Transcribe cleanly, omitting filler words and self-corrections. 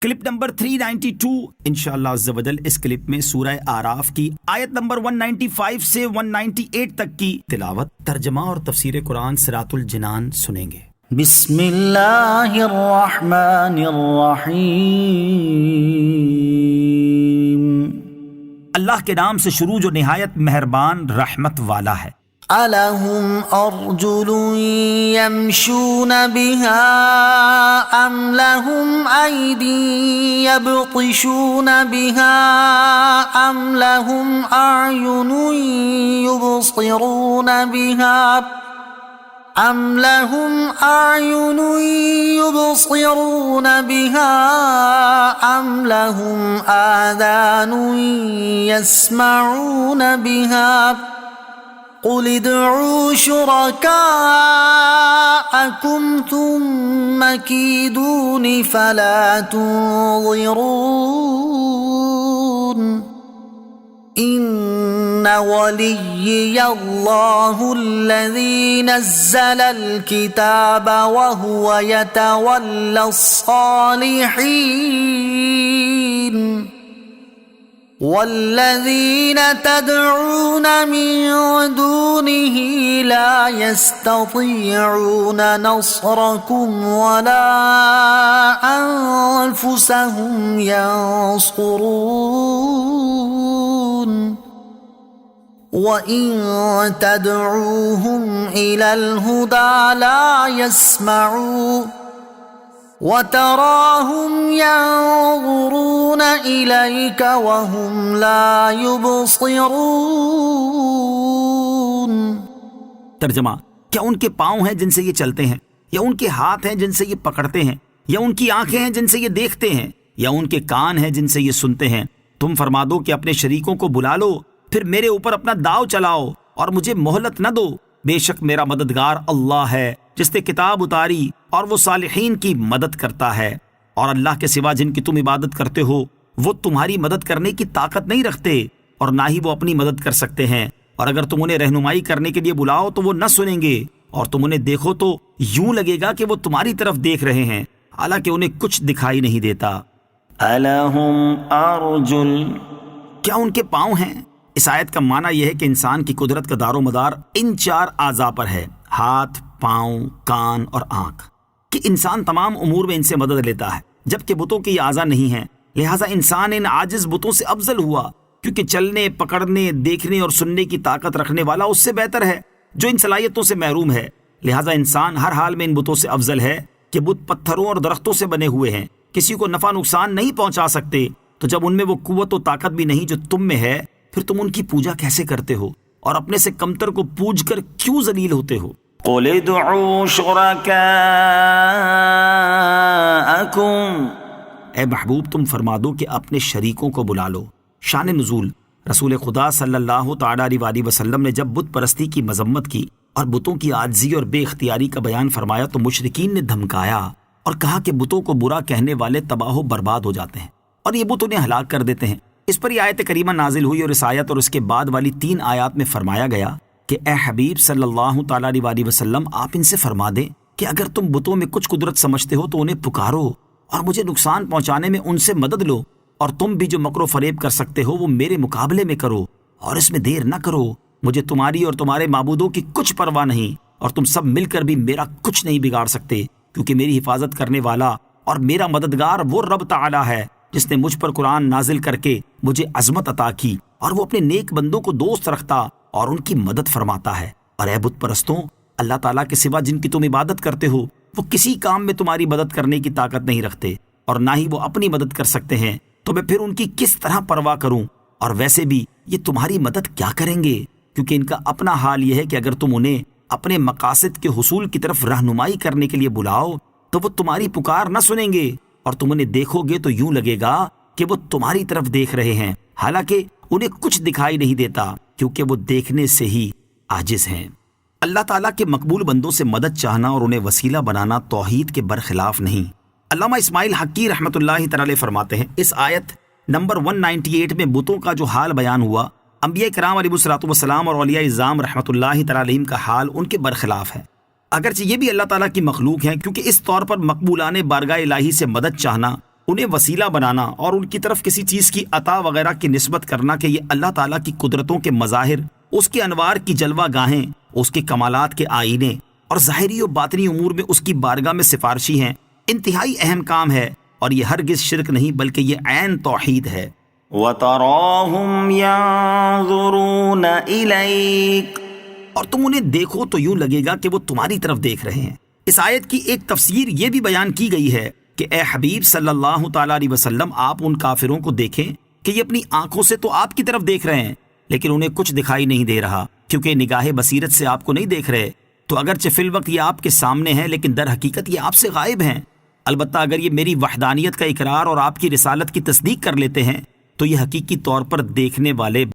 Clip number 392 انشاءاللہ عز و جل. اس کلپ میں سورہ اعراف کی آیت نمبر 195 سے 198 تک کی تلاوت، ترجمہ اور تفسیر قرآن صراط الجنان سنیں گے. بسم اللہ الرحمن الرحیم. اللہ کے نام سے شروع جو نہایت مہربان رحمت والا ہے. أَلَهُمْ أَرْجُلٌ يَمْشُونَ بِهَا أَمْ لَهُمْ أَيْدٍ يَبْطِشُونَ بِهَا أَمْ لَهُمْ أَعْيُنٌ يُبْصِرُونَ بِهَا أَمْ لَهُمْ أَعْيُنٌ يُبْصِرُونَ بِهَا أَمْ لَهُمْ آذَانٌ يَسْمَعُونَ بِهَا قل ادعوا شركاءكم ثم كيدون فلا تنظرون إن وليي الله الذي نزل الكتاب وهو يتولى الصالحين والذين تدعون من دونه لا يستطيعون نصركم ولا أنفسهم ينصرون وإن تدعوهم إلى الهدى لا يسمعون وَتَرَاهُمْ يَنظُرُونَ إِلَيْكَ وَهُمْ لَا يُبْصِرُونَ. ترجمہ: کیا ان کے پاؤں ہیں جن سے یہ چلتے ہیں، یا ان کے ہاتھ ہیں جن سے یہ پکڑتے ہیں، یا ان کی آنکھیں ہیں جن سے یہ دیکھتے ہیں، یا ان کے کان ہیں جن سے یہ سنتے ہیں؟ تم فرما دو کہ اپنے شریکوں کو بلا لو، پھر میرے اوپر اپنا داؤ چلاؤ اور مجھے مہلت نہ دو. بے شک میرا مددگار اللہ ہے جس نے کتاب اتاری، اور وہ صالحین کی مدد کرتا ہے. اور اللہ کے سوا جن کی تم عبادت کرتے ہو وہ تمہاری مدد کرنے کی طاقت نہیں رکھتے، اور نہ ہی وہ اپنی مدد کر سکتے ہیں. اور اگر تم انہیں رہنمائی کرنے کے لیے بلاؤ تو وہ نہ سنیں گے، اور تم انہیں دیکھو تو یوں لگے گا کہ وہ تمہاری طرف دیکھ رہے ہیں، حالانکہ انہیں کچھ دکھائی نہیں دیتا. أَلَهُمْ أَرْجُلٌ. کیا ان کے پاؤں ہیں؟ اس آیت کا معنی یہ ہے کہ انسان کی قدرت کا دار و مدار ان 4 اعضاء پر ہے: ہاتھ، پاؤں، کان اور آنکھ، کہ انسان تمام امور میں ان سے مدد لیتا ہے، جبکہ بتوں کے یہ اعضاء نہیں ہیں. لہٰذا انسان ان عاجز بتوں سے افضل ہوا، کیونکہ چلنے، پکڑنے، دیکھنے اور سننے کی طاقت رکھنے والا اس سے بہتر ہے جو ان صلاحیتوں سے محروم ہے. لہٰذا انسان ہر حال میں ان بتوں سے افضل ہے کہ بت پتھروں اور درختوں سے بنے ہوئے ہیں، کسی کو نفع نقصان نہیں پہنچا سکتے. تو جب ان میں وہ قوت و طاقت بھی نہیں جو تم میں ہے، پھر تم ان کی پوجا کیسے کرتے ہو اور اپنے سے کمتر کو پوج کر کیوں ذلیل ہوتے ہو؟ قل ادعوا شركاءكم. اے محبوب تم فرما دو کہ اپنے شریکوں کو بلا لو. شان نزول: رسول خدا صلی اللہ تعالی علیہ وسلم نے جب بت پرستی کی مذمت کی اور بتوں کی عاجزی اور بے اختیاری کا بیان فرمایا تو مشرکین نے دھمکایا اور کہا کہ بتوں کو برا کہنے والے تباہ و برباد ہو جاتے ہیں اور یہ بت انہیں ہلاک کر دیتے ہیں. اس پر یہ آیت کریمہ نازل ہوئی، اور اس آیت اور اس کے بعد والی 3 آیات میں فرمایا گیا کہ اے حبیب صلی اللہ تعالی علیہ وسلم، آپ ان سے فرما دیں کہ اگر تم بتوں میں کچھ قدرت سمجھتے ہو تو انہیں پکارو اور مجھے نقصان پہنچانے میں ان سے مدد لو، اور تم بھی جو مکر و فریب کر سکتے ہو وہ میرے مقابلے میں کرو، اور اس میں دیر نہ کرو. مجھے تمہاری اور تمہارے معبودوں کی کچھ پرواہ نہیں، اور تم سب مل کر بھی میرا کچھ نہیں بگاڑ سکتے، کیونکہ میری حفاظت کرنے والا اور میرا مددگار وہ رب تعالی ہے جس نے مجھ پر قرآن نازل کر کے مجھے عظمت عطا کی، اور وہ اپنے نیک بندوں کو دوست رکھتا اور ان کی مدد فرماتا ہے. اور اے بت پرستوں، اللہ تعالیٰ کے سوا جن کی تم عبادت کرتے ہو وہ کسی کام میں تمہاری مدد کرنے کی طاقت نہیں رکھتے، اور نہ ہی وہ اپنی مدد کر سکتے ہیں، تو میں پھر ان کی کس طرح پرواہ کروں؟ اور ویسے بھی یہ تمہاری مدد کیا کریں گے؟ کیونکہ ان کا اپنا حال یہ ہے کہ اگر تم انہیں اپنے مقاصد کے حصول کی طرف رہنمائی کرنے کے لیے بلاؤ تو وہ تمہاری پکار نہ سنیں گے، اور تم انہیں دیکھو گے تو یوں لگے گا کہ وہ تمہاری طرف دیکھ رہے ہیں، حالانکہ انہیں کچھ دکھائی نہیں دیتا، کیونکہ وہ دیکھنے سے ہی عاجز ہیں. اللہ تعالیٰ کے مقبول بندوں سے مدد چاہنا اور انہیں وسیلہ بنانا توحید کے برخلاف نہیں. علامہ اسماعیل حقی رحمۃ اللہ تعالی فرماتے ہیں، اس آیت نمبر 198 میں بتوں کا جو حال بیان ہوا، انبیاء کرام علیہ الصلوۃ والسلام اور اولیاء اعظام رحمۃ اللہ تعالی علیہم کا حال ان کے برخلاف ہے. اگرچہ یہ بھی اللہ تعالیٰ کی مخلوق ہیں، کیونکہ اس طور پر مقبولان بارگاہ الہی سے مدد چاہنا انہیں وسیلہ بنانا اور ان کی طرف کسی چیز کی عطا وغیرہ کی نسبت کرنا کہ یہ اللہ تعالیٰ کی قدرتوں کے مظاہر، اس کے انوار کی جلوہ گاہیں، اس کے کمالات کے آئینے اور ظاہری و باطنی امور میں اس کی بارگاہ میں سفارشی ہیں، انتہائی اہم کام ہے، اور یہ ہرگز شرک نہیں بلکہ یہ عین توحید ہے۔ وَتَرَاهُمْ يَنظُرُونَ إِلَيْكَ، اور تم انہیں دیکھو تو یوں لگے گا کہ وہ تمہاری طرف دیکھ رہے ہیں۔ اس آیت کی ایک تفسیر یہ بھی بیان کی گئی ہے کہ اے حبیب صلی اللہ تعالیٰ علیہ وسلم، آپ ان کافروں کو دیکھیں کہ یہ اپنی آنکھوں سے تو آپ کی طرف دیکھ رہے ہیں لیکن انہیں کچھ دکھائی نہیں دے رہا، کیونکہ نگاہ بصیرت سے آپ کو نہیں دیکھ رہے۔ تو اگرچہ فی الوقت یہ آپ کے سامنے ہیں لیکن در حقیقت یہ آپ سے غائب ہیں۔ البتہ اگر یہ میری وحدانیت کا اقرار اور آپ کی رسالت کی تصدیق کر لیتے ہیں تو یہ حقیقی طور پر دیکھنے والے